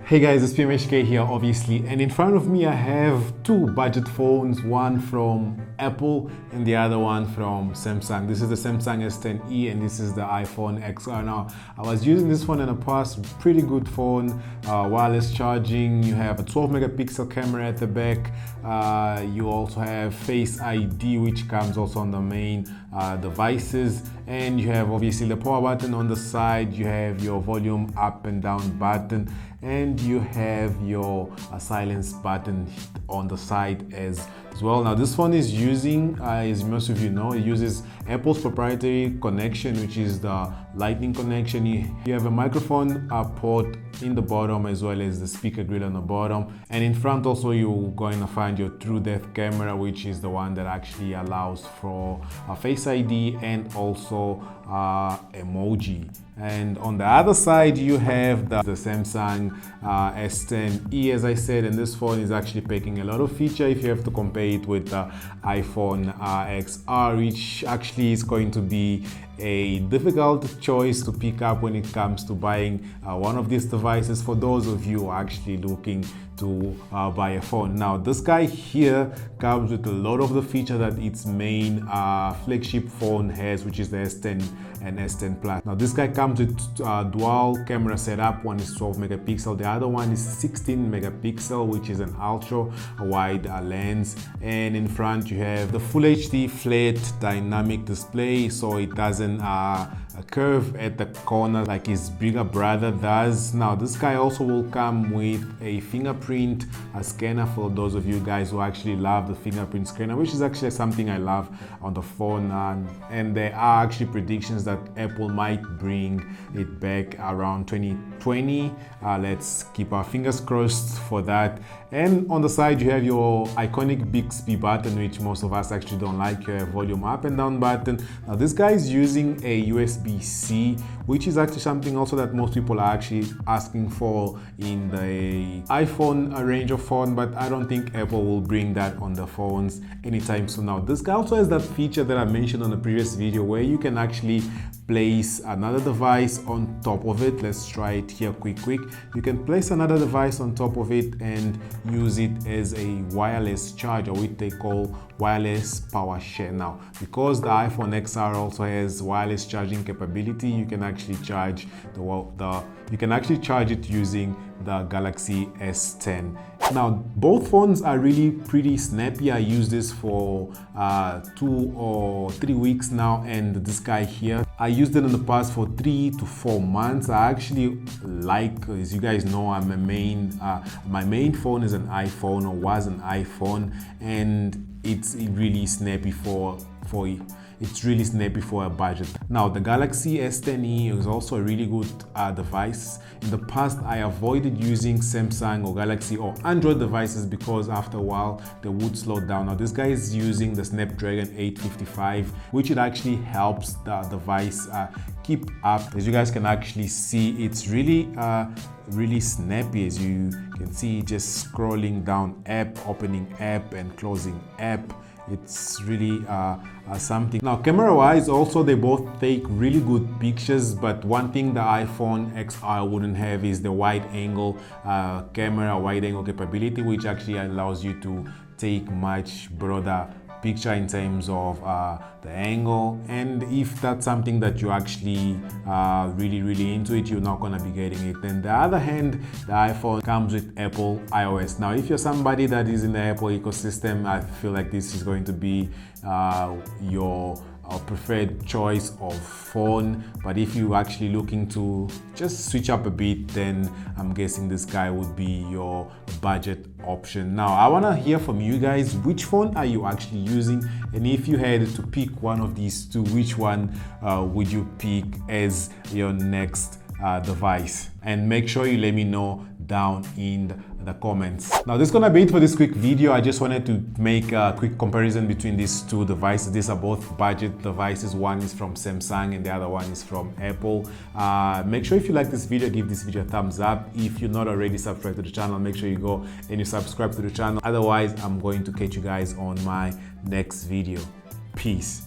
Hey guys, it's PMHK here obviously, and in front of me I have two budget phones, one from Apple and the other one from Samsung. This is the Samsung S10e and this is the iPhone XR. Now, I was using this phone in the past, pretty good phone, wireless charging, you have a 12 megapixel camera at the back, you also have Face ID which comes also on the main devices, and you have obviously the power button on the side, you have your volume up and down button, and you have your silence button on the side as well. Now this phone is using, as most of you know, it uses Apple's proprietary connection, which is the lightning connection. You have a microphone port in the bottom as well as the speaker grill on the bottom, and in front also you're going to find your true depth camera, which is the one that actually allows for Face ID and also emoji. And on the other side you have the Samsung S10e, as I said, and this phone is actually packing a lot of feature if you have to compare it with the iPhone XR, which actually is going to be a difficult choice to pick up when it comes to buying one of these devices for those of you who are actually looking to buy a phone. Now this guy here comes with a lot of the feature that its main flagship phone has, which is the S10 and S10 Plus. Now this guy comes with dual camera setup. One is 12 megapixel, the other one is 16 megapixel, which is an ultra wide lens, and in front you have the full HD flat dynamic display, so it doesn't curve at the corner like his bigger brother does. Now this guy also will come with a fingerprint scanner for those of you guys who actually love the fingerprint scanner, which is actually something I love on the phone, and there are actually predictions that Apple might bring it back around 2020. Let's keep our fingers crossed for that. And on the side you have your iconic Bixby button, which most of us actually don't like. You have volume up and down button. Now this guy is using a USB-C, which is actually something also that most people are actually asking for in the iPhone range of phone, but I don't think Apple will bring that on the phones anytime soon. Now this guy also has that feature that I mentioned on the previous video where you can actually place another device on top of it. Let's try it here quick. You can place another device on top of it and use it as a wireless charger, which they call wireless power share. Now because the iPhone XR also has wireless charging capability, you can actually charge it using the Galaxy S10. Now both phones are really pretty snappy. I use this for 2 or 3 weeks now, and this guy here I used it in the past for 3 to 4 months. I actually like, as you guys know, I'm a my main phone is an iPhone, or was an iPhone, and it's really snappy for a budget. Now the Galaxy S10e is also a really good device. In the past I avoided using Samsung or Galaxy or Android devices because after a while they would slow down. Now this guy is using the Snapdragon 855, which it actually helps the device keep up. As you guys can actually see, it's really snappy. As you can see, just scrolling down app, opening app and closing app. It's really something. Now camera wise also, they both take really good pictures, but one thing the iPhone XR wouldn't have is the wide angle camera, wide angle capability, which actually allows you to take much broader picture in terms of the angle. And if that's something that you actually really into it, you're not going to be getting it. And the other hand, the iPhone comes with Apple iOS. Now if you're somebody that is in the Apple ecosystem, I feel like this is going to be your preferred choice of phone. But if you're actually looking to just switch up a bit, then I'm guessing this guy would be your budget option. Now I want to hear from you guys, which phone are you actually using, and if you had to pick one of these two, which one would you pick as your next device? And make sure you let me know down in the comments. Now this is gonna be it for this quick video. I just wanted to make a quick comparison between these two devices. These are both budget devices. One is from Samsung and the other one is from Apple. Make sure if you like this video, give this video a thumbs up. If you're not already subscribed to the channel, make sure you go and you subscribe to the channel. Otherwise, I'm going to catch you guys on my next video. Peace.